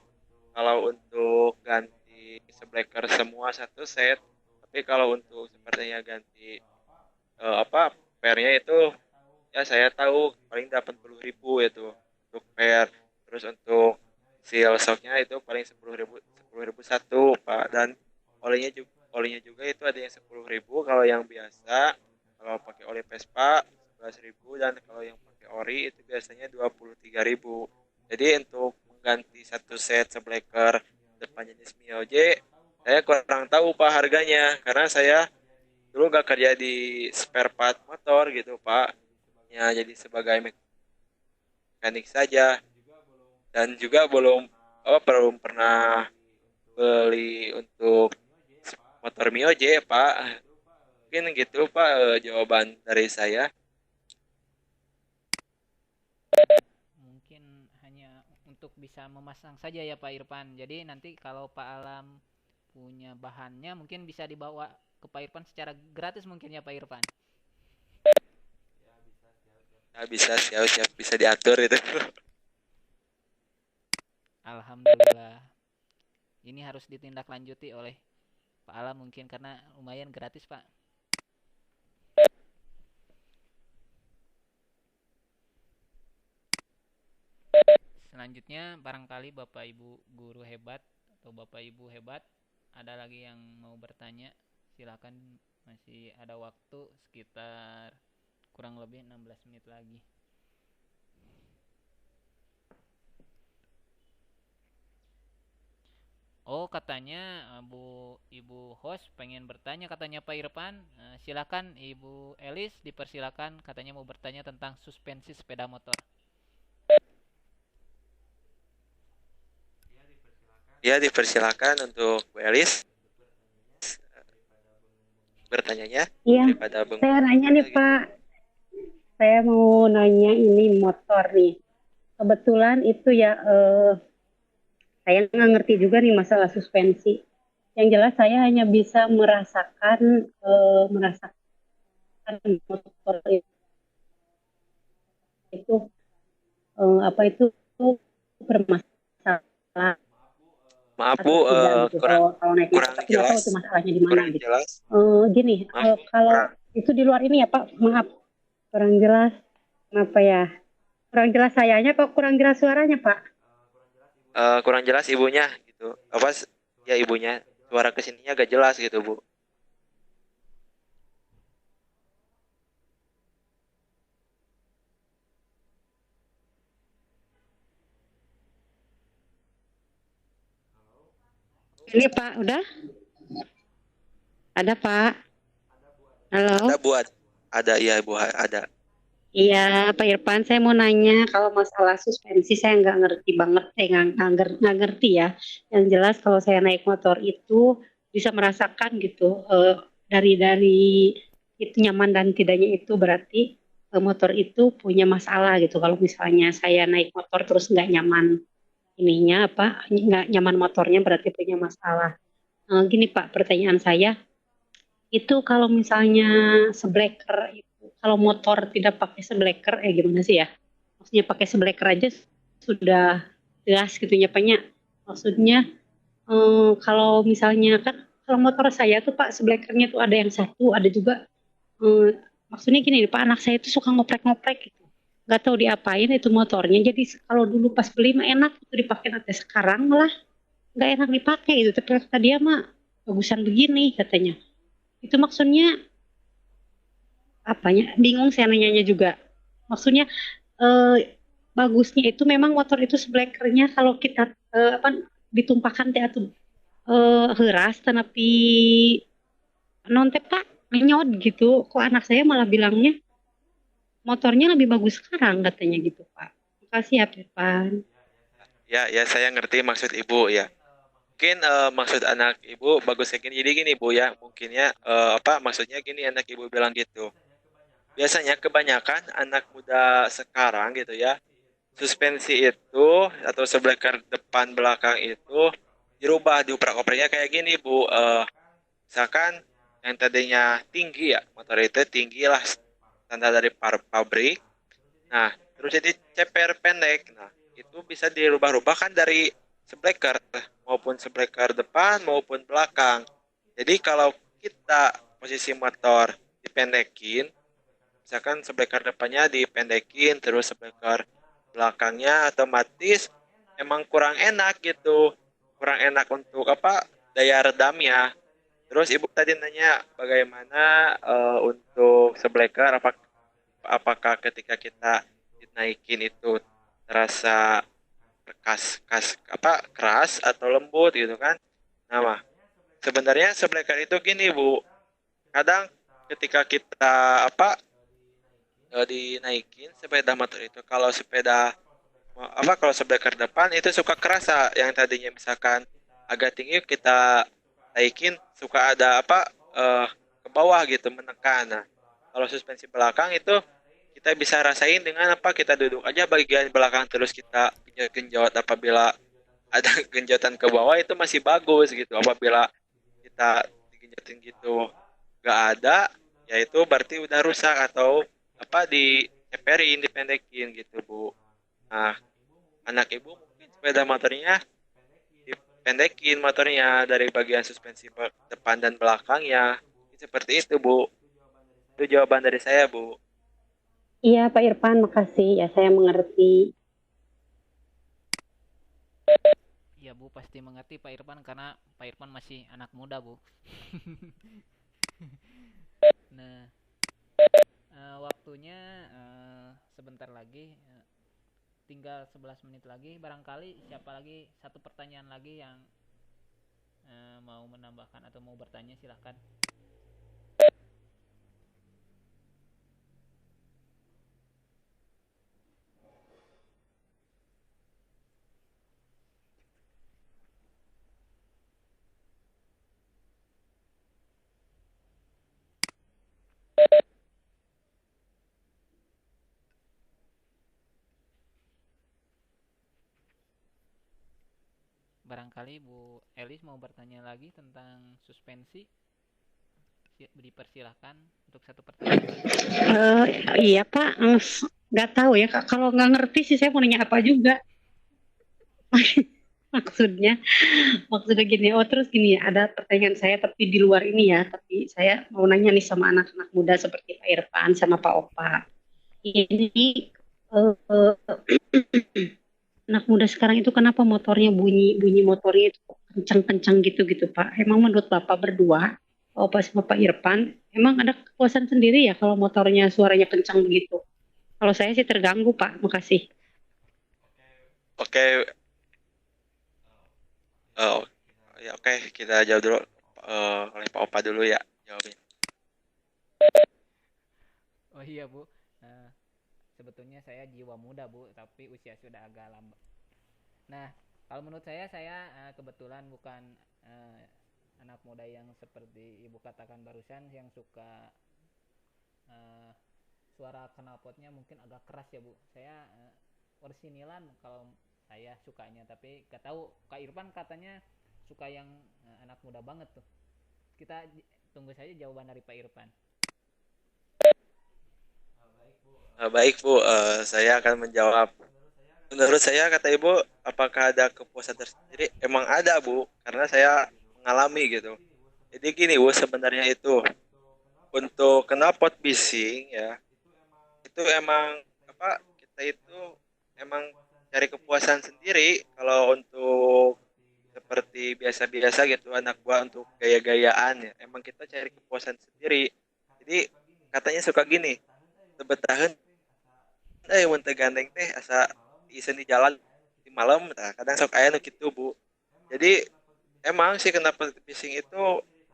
kalau untuk ganti sebleker semua satu set. Tapi kalau untuk sepertinya ganti apa pernya itu, ya saya tahu paling 80.000 itu untuk per. Terus untuk seal shocknya itu paling 10.000 satu Pak. Dan olinya juga itu ada yang 10.000 kalau yang biasa, kalau pakai oli Vespa 11.000, dan kalau yang pakai ori itu biasanya 23.000. Jadi untuk mengganti satu set sebleker depan jenis Mio J saya kurang tahu Pak harganya, karena saya dulu gak kerja di spare part motor gitu Pak, ya jadi sebagai mekanik saja, dan juga belum pernah beli untuk motor Mio J Pak. Mungkin gitu Pak jawaban dari saya. Mungkin hanya untuk bisa memasang saja ya Pak Irfan. Jadi nanti kalau Pak Alam punya bahannya mungkin bisa dibawa ke Pak Irfan secara gratis mungkin ya Pak Irfan. Nah, bisa siap-siap bisa diatur itu. Alhamdulillah. Ini harus ditindaklanjuti oleh Pak Alam mungkin karena lumayan gratis Pak. Selanjutnya barangkali Bapak Ibu guru hebat atau Bapak Ibu hebat ada lagi yang mau bertanya, silakan, masih ada waktu sekitar kurang lebih 16 menit lagi. Oh, katanya Ibu host pengen bertanya katanya Pak Irfan. Silakan Ibu Elis, dipersilakan, katanya mau bertanya tentang suspensi sepeda motor. Ya, dipersilakan untuk Bu Elis bertanyanya Iya, daripada Bung. saya nanya nih Pak, saya mau nanya ini motor nih. Kebetulan itu ya, saya nggak ngerti juga nih masalah suspensi. Yang jelas saya hanya bisa merasakan motor itu apa itu bermasalah. Maaf Atau Bu, tidak gitu. Kalau naik motor, kurang tapi nggak tahu jelas. itu masalahnya di mana Kurang gitu. jelas. Gini, Maaf, kalau kurang. itu di luar ini ya Pak, maaf, kurang jelas. Kenapa ya? Kurang jelas sayanya kok kurang jelas suaranya Pak. Kurang jelas ibunya gitu. Ya ibunya suara kesininya agak jelas gitu Bu. Ini Pak, udah? Ada Pak? Halo? Ada Bu, ada iya Bu, ada. Iya Pak Irfan, saya mau nanya kalau masalah suspensi saya nggak ngerti banget, nggak ngerti ya. Yang jelas kalau saya naik motor itu bisa merasakan gitu, dari itu nyaman dan tidaknya itu berarti motor itu punya masalah gitu. Kalau misalnya saya naik motor terus nggak nyaman ininya apa, nggak nyaman motornya berarti punya masalah. Gini Pak, pertanyaan saya, itu kalau misalnya sebleker itu, kalau motor tidak pakai sebleker, gimana sih ya? Maksudnya pakai sebleker aja sudah jelas gitu ya, Pak. Maksudnya kalau misalnya kan, kalau motor saya tuh Pak, seblekernya tuh ada yang satu, ada juga maksudnya gini Pak, anak saya itu suka ngoprek-ngoprek gitu. Nggak tahu diapain itu motornya. Jadi kalau dulu pas beli mah enak itu dipakai, nanti sekarang malah nggak enak dipakai gitu. Tapi kata dia mah bagusan begini katanya. Itu maksudnya apanya? Bingung saya nanyanya juga. Maksudnya bagusnya itu memang motor itu seblekernya kalau kita ditumpahkan teh atau heras tapi non teh Pak menyot gitu. Kok anak saya malah bilangnya motornya lebih bagus sekarang katanya gitu Pak. Makasih ya Pak. Ya saya ngerti maksud Ibu ya. Mungkin maksud anak Ibu bagus kayak gini. Jadi gini Bu ya, mungkin ya maksudnya gini anak Ibu bilang gitu. Biasanya kebanyakan anak muda sekarang gitu ya, suspensi itu atau sebleker depan belakang itu dirubah, diuprak-upraknya kayak gini Bu. Misalkan yang tadinya tinggi ya, motor itu tinggi lah standar dari pabrik. Nah, terus jadi ceper pendek. Nah, itu bisa dirubah-rubah kan dari sebleker maupun sebleker depan maupun belakang. Jadi kalau kita posisi motor dipendekin, misalkan sebleker depannya dipendekin terus sebleker belakangnya otomatis emang kurang enak gitu. Kurang enak untuk daya redamnya. Terus Ibu tadi nanya bagaimana untuk sebleker apakah ketika kita dinaikin itu terasa keras atau lembut gitu kan. Nah, sebenarnya sebleker itu gini Bu. Kadang ketika kita dinaikin sepeda motor itu, kalau sebleker depan itu suka kerasa, yang tadinya misalkan agak tinggi kita naikin suka ada bawah gitu, menekan. Nah, kalau suspensi belakang itu kita bisa rasain dengan apa, kita duduk aja bagian belakang terus kita genjot, apabila ada genjotan ke bawah itu masih bagus gitu. Apabila kita digenjotin gitu nggak ada, ya itu berarti udah rusak atau apa, diceperin, dipendekin gitu Bu. Nah, anak ibu mungkin sepeda motornya dipendekin motornya dari bagian suspensi depan dan belakangnya. Seperti itu Bu. Itu jawaban dari saya Bu. Iya Pak Irfan, makasih ya saya mengerti. Iya Bu, pasti mengerti Pak Irfan karena Pak Irfan masih anak muda Bu. Nah, waktunya sebentar lagi, tinggal 11 menit lagi. Barangkali siapa lagi, satu pertanyaan lagi yang mau menambahkan atau mau bertanya, silahkan. Barangkali Bu Elis mau bertanya lagi tentang suspensi, dipersilahkan untuk satu pertanyaan lagi. Iya Pak, nggak tahu ya Kak. Kalau nggak ngerti sih saya mau nanya apa juga. maksudnya maksudnya gini, terus gini ya, ada pertanyaan saya tapi di luar ini ya, tapi saya mau nanya nih sama anak-anak muda seperti Pak Irfan sama Pak Opa. Ini eh, anak muda sekarang itu kenapa motornya bunyi motornya itu kencang-kencang gitu Pak? Emang menurut Bapak berdua, Opa sama Pak Irfan, emang ada kepuasan sendiri ya kalau motornya suaranya kencang begitu? Kalau saya sih terganggu Pak, makasih. Oke, ya oke, kita jawab dulu oleh Pak Opa dulu ya jawabnya. Oh iya Bu, sebetulnya saya jiwa muda Bu, tapi usia sudah agak lambat. Nah, kalau menurut saya kebetulan bukan anak muda yang seperti Ibu katakan barusan, yang suka suara knalpotnya mungkin agak keras ya Bu. Saya orsinilan kalau saya sukanya, tapi gak tahu Kak Irfan katanya suka yang anak muda banget tuh. Kita tunggu saja jawaban dari Pak Irfan. Baik Bu, saya akan menjawab. Menurut saya, kata Ibu, apakah ada kepuasan tersendiri? Emang ada Bu, karena saya mengalami gitu. Jadi gini Bu, sebenarnya itu untuk knalpot bising ya, itu emang apa, kita itu emang cari kepuasan sendiri. Kalau untuk seperti biasa-biasa gitu, anak gua untuk gaya-gayaan ya, emang kita cari kepuasan sendiri. Jadi katanya suka gini, tebetahan mun teu gandeng teh asa isen di jalan di malam. Nah, kadang sok aya nu kitu Bu. Jadi emang sih knalpot bising itu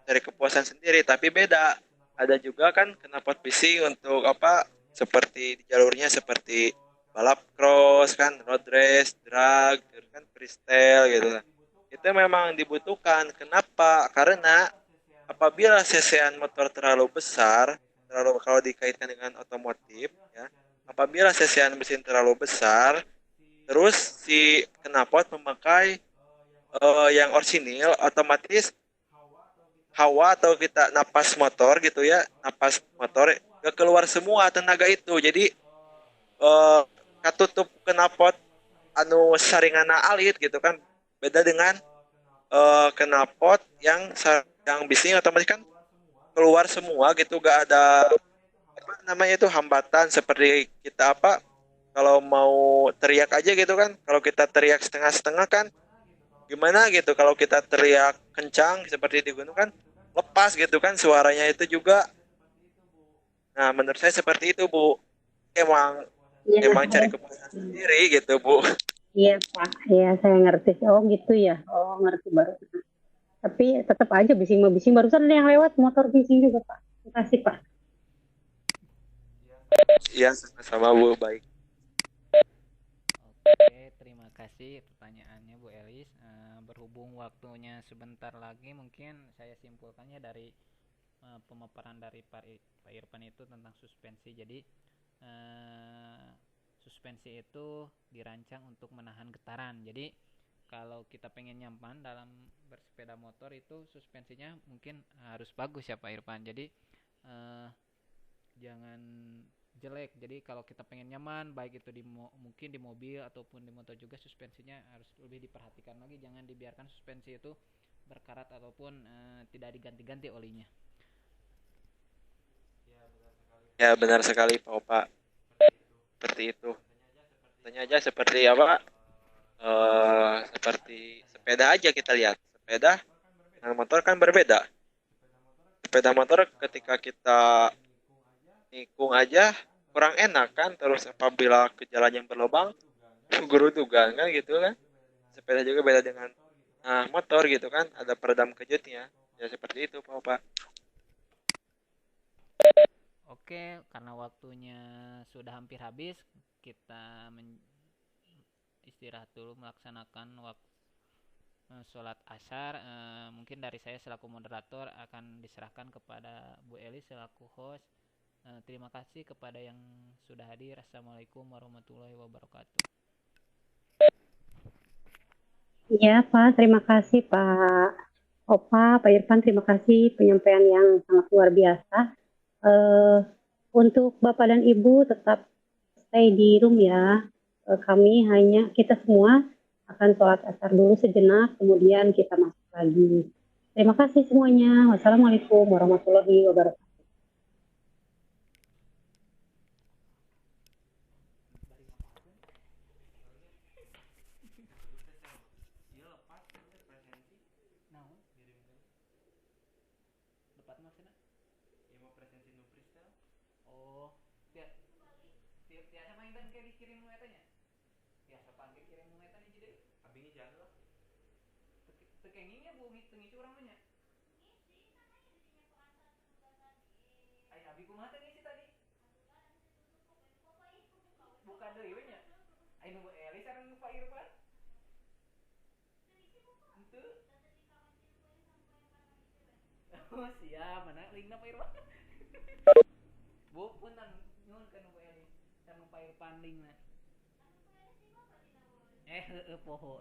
cari kepuasan sendiri, tapi beda. Ada juga kan knalpot bising untuk apa, seperti di jalurnya seperti balap cross kan, road race, drag, kan freestyle gitu. Itu memang dibutuhkan. Kenapa? Karena apabila sesean motor terlalu besar, terlalu, kalau dikaitkan dengan otomotif ya, apabila sesean mesin terlalu besar, terus si knalpot memakai yang orsinil, otomatis hawa atau kita napas motor gitu ya, napas motor gak keluar semua tenaga itu. Jadi uh, katutup knalpot anu saringana alit gitu kan, beda dengan knalpot yang bising otomatis kan keluar semua gitu, gak ada apa namanya itu hambatan. Seperti kita apa, kalau mau teriak aja gitu kan, kalau kita teriak setengah-setengah kan gimana gitu, kalau kita teriak kencang seperti di gunung kan lepas gitu kan suaranya itu juga. Nah, menurut saya seperti itu Bu, emang Iya, emang cari kepuasan sendiri gitu Bu. iya Pak, iya saya ngerti. Oh gitu ya, oh ngerti baru. Tapi tetap aja bising barusan ada yang lewat motor bising juga Pak. Terima kasih Pak. Iya, sama-sama Bu, baik. Oke, terima kasih pertanyaannya Bu Elis. Berhubung waktunya sebentar lagi, mungkin saya simpulkannya dari pemaparan dari Pak Irfan itu tentang suspensi. Jadi suspensi itu dirancang untuk menahan getaran. Jadi kalau kita pengen nyaman dalam bersepeda motor itu suspensinya mungkin harus bagus ya Pak Irfan. Jadi jangan jelek. Jadi kalau kita pengen nyaman, baik itu mungkin di mobil ataupun di motor juga, suspensinya harus lebih diperhatikan lagi. Jangan dibiarkan suspensi itu berkarat ataupun tidak diganti-ganti olinya. Ya benar sekali Pak Opa. Seperti itu. Tanya aja seperti apa? Seperti sepeda aja kita lihat. Sepeda dengan motor kan berbeda. Sepeda motor ketika kita nikung aja kurang enak kan, terus apabila ke jalan yang berlubang gerudugan kan gitu kan. Sepeda juga beda dengan motor gitu kan, ada peredam kejutnya ya, seperti itu Pak Opa. Oke, karena waktunya sudah hampir habis, kita istirahat dulu melaksanakan waktu sholat asar. Mungkin dari saya selaku moderator akan diserahkan kepada Bu Eli selaku host. Terima kasih kepada yang sudah hadir. Assalamualaikum warahmatullahi wabarakatuh. Iya Pak, terima kasih Pak Opa, Pak Irfan, terima kasih penyampaian yang sangat luar biasa. Untuk Bapak dan Ibu tetap stay di room ya. Kita semua akan sholat asar dulu sejenak, kemudian kita masuk lagi. Terima kasih semuanya. Wassalamualaikum warahmatullahi wabarakatuh. Oh, biasa main dan kayak dikirim nuetanya. Biasa pakai kirim nuetanya jadi. Abingnya jangan lah. Tekenginya bu ngisi orang banyak. Ay, abi kumaha teh ngisi tadi? Buka deui we nya. Ay nu Eli sareng Pak Irfan. Henteu. Oh, siap, mana linkna Pak Irfan? Bu, punten nyuhun ka nu Eli sareng Pak Irfan linkna. Heueuh poho.